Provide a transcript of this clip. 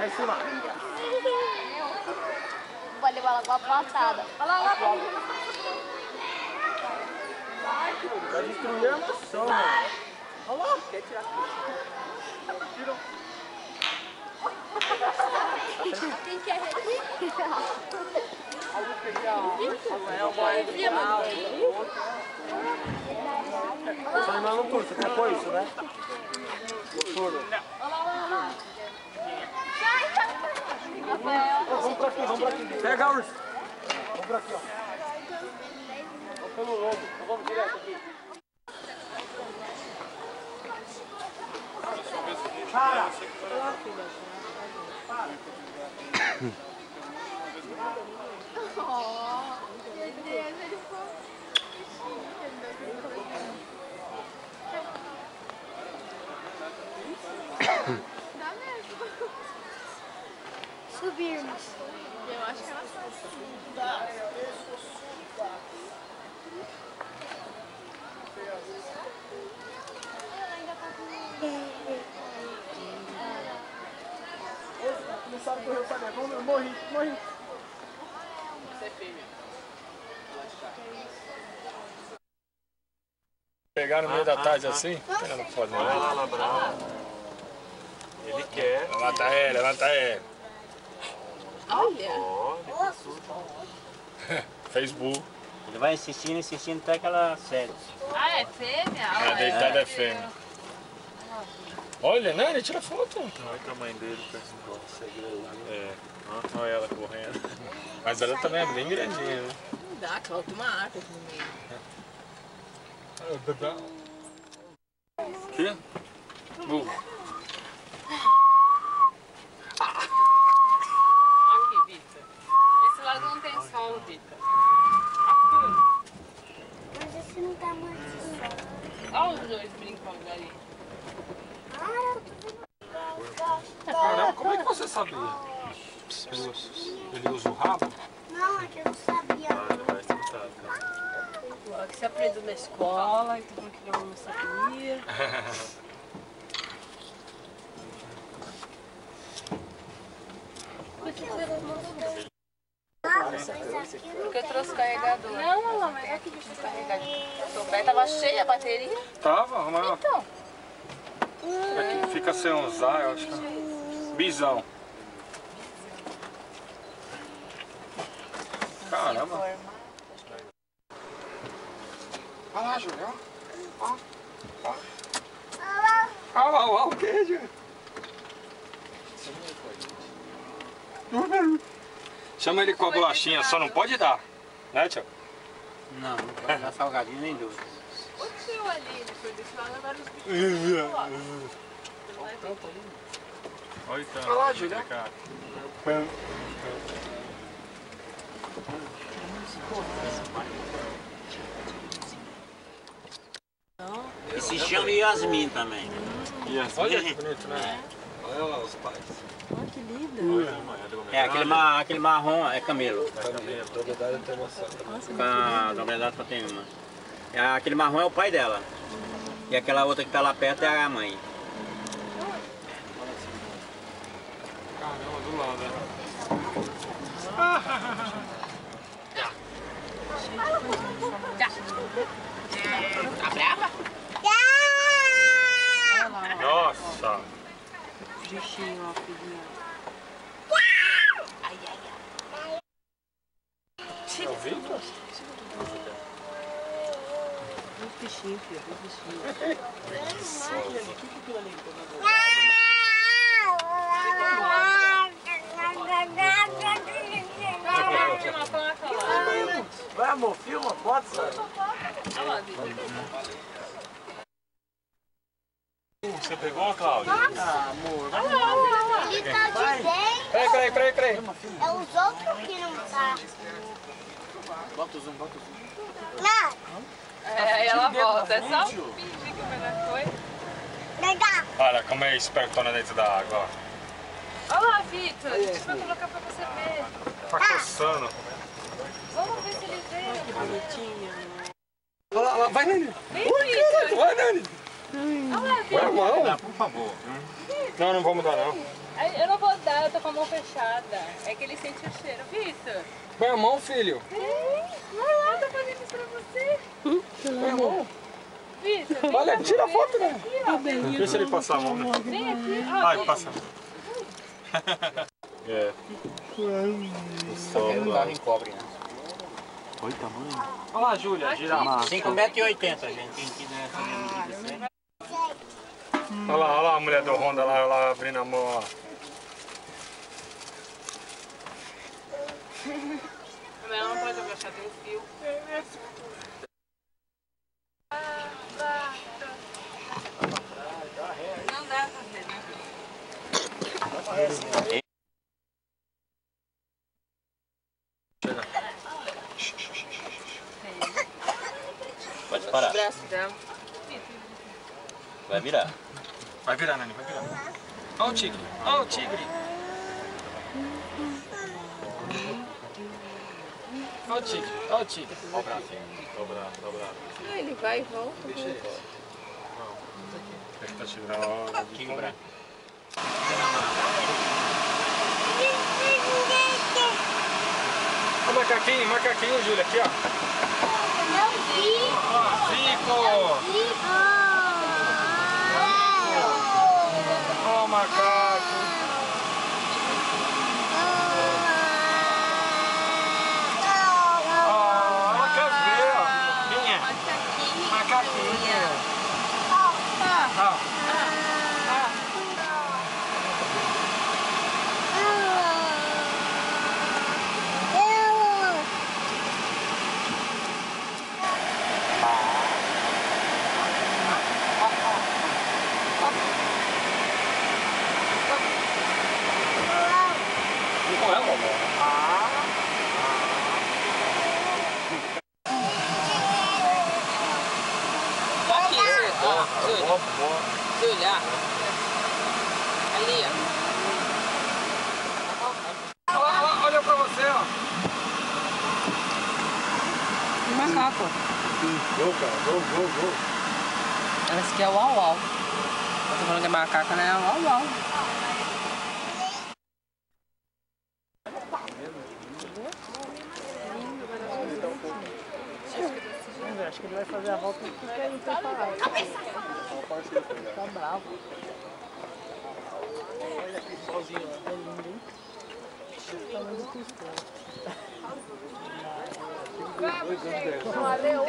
Lá em cima. Vai levar ela com a patada. Olha lá, Vai destruir a maçã, mano. Olha lá. Quer tirar aqui? Tirou. quem quer ver aqui? Esse animal não curte, você apoia isso, né? Tudo. Vamos pra aqui, vamos pra aqui. Pega a urso. Vamos pra aqui, ó. Vamos pelo lobo. Então vamos direto aqui. Para! Meu Deus, ele foi. Dá mesmo. Subirmos. Eu acho que ela sabe. Dá. Ela ainda tá com... Começaram a correr o saber. Eu morri. Você é fêmea. Pegar no meio da tarde assim? Ela não pode, não. Olha lá, brava. Ele quer. Levanta ele. Olha. Fez burro. Ele vai insistindo até que ela cede. Ah, é fêmea? A deitada é fêmea. Olha, Nani, tira foto. Olha o tamanho dele, parece que consegue lá. É, olha ela correndo. Mas ela também é bem grandinha, né? Não dá, coloca uma árvore aqui no meio. Aqui? Burro. Aqui, Vitor. Esse lado não tem sol, Vitor. Aqui. Mas esse não tá muito sol. Olha os dois brincando ali. Caramba, como é que você sabia? Ele usa o rabo? Não, é que eu não sabia. Vai escutar, Ó, que você aprendeu na escola, e tudo que não sabia. Porque eu trouxe carregador. Não, mas aqui deixa eu carregar. O tava cheia a bateria. Tava, mas Então. aqui fica sem usar, eu acho que é bisão. Caramba. Olha lá, Júlio. Olha lá, o queijo. Chama ele com a bolachinha, só não pode dar. Né, tio? Não, não pode dar salgadinho nem doce. O tio ali, depois desse lá, levaram os bichos. Olha então. Olha lá, Júlio. Esse chama Yasmin também. Olha que bonito, né? Olha lá os pais. Olha que lindo. É, aquele marrom é camelo. Propriedade tem noção. Na verdade só tem uma. Aquele marrom é o pai dela. E aquela outra que tá lá perto é a mãe. Caramba, do lado, né? Tá brava? Nossa! Bichinho, ó, filhinho. É o Vitor? Dois bichinhos, filho, dois bichinhos. Vai, amor, filma, pode, sabe? Olha lá, Vitor. Você pegou, Cláudio? Ah, amor. Ele tá dizendo. Peraí. É os outros que não tá. Bota o zoom. Não, É, aí ela volta. É só fingir que a melhor foi. legal. Olha como é espertona dentro da água, ó. Olha lá, Vitor. A gente vai colocar pra você ver. Tá coçando. Vamos ver se ele vê. Que bonitinho. Olha lá, vai, Nani. Vem, Vitor. Vai, Nani. Olha lá, Vitor. Vai, mão. Por favor. Não, não vou mudar não. Eu não vou dar, eu tô com a mão fechada. É que ele sente o cheiro. Vitor! Põe a mão, filho. Vai lá, tô fazendo isso pra você. Põe a mão. Vitor, Olha, tira a foto, né? Deixa ele passar a mão, né? vem aqui. Ó, Ai, passa. É. Não dava em cobre, né? Olha lá, Júlia, girafa. 5,80 m, gente. Quem quiser fazer medida certa. Olha lá a mulher do Honda lá, ela abrindo a mão, ó. Mas ela não pode agachar, tem um fio. Não dá pra fazer, né? Pode parar. O braço dela. Vai virar. Vai virar, Nani, vai virar. Olha o tigre. Olha o tigre. Olha o tigre. Olha o tigre. Olha o braço aí. Dobra. Ah, ele vai e volta. Ele tá tirando a hora de cobrar. Olha o macaquinho, Júlia, aqui, ó. Zico! Ó o macaco. Ela quer ver, ó. Minha. Macaquinha. Não é, mamãe? Aqui, Júlia. Ali, ó. Olha pra você, ó. E macaco. Gol, cara. Gol. Esse aqui é o uau-uau. Eu tô falando que é macaco, né? É o uau-uau. Acho que ele vai fazer a volta e fica aí preparado. Tá bravo. Olha aqui sozinho, ó. É lindo, hein? Tamanho do pistão. Valeu.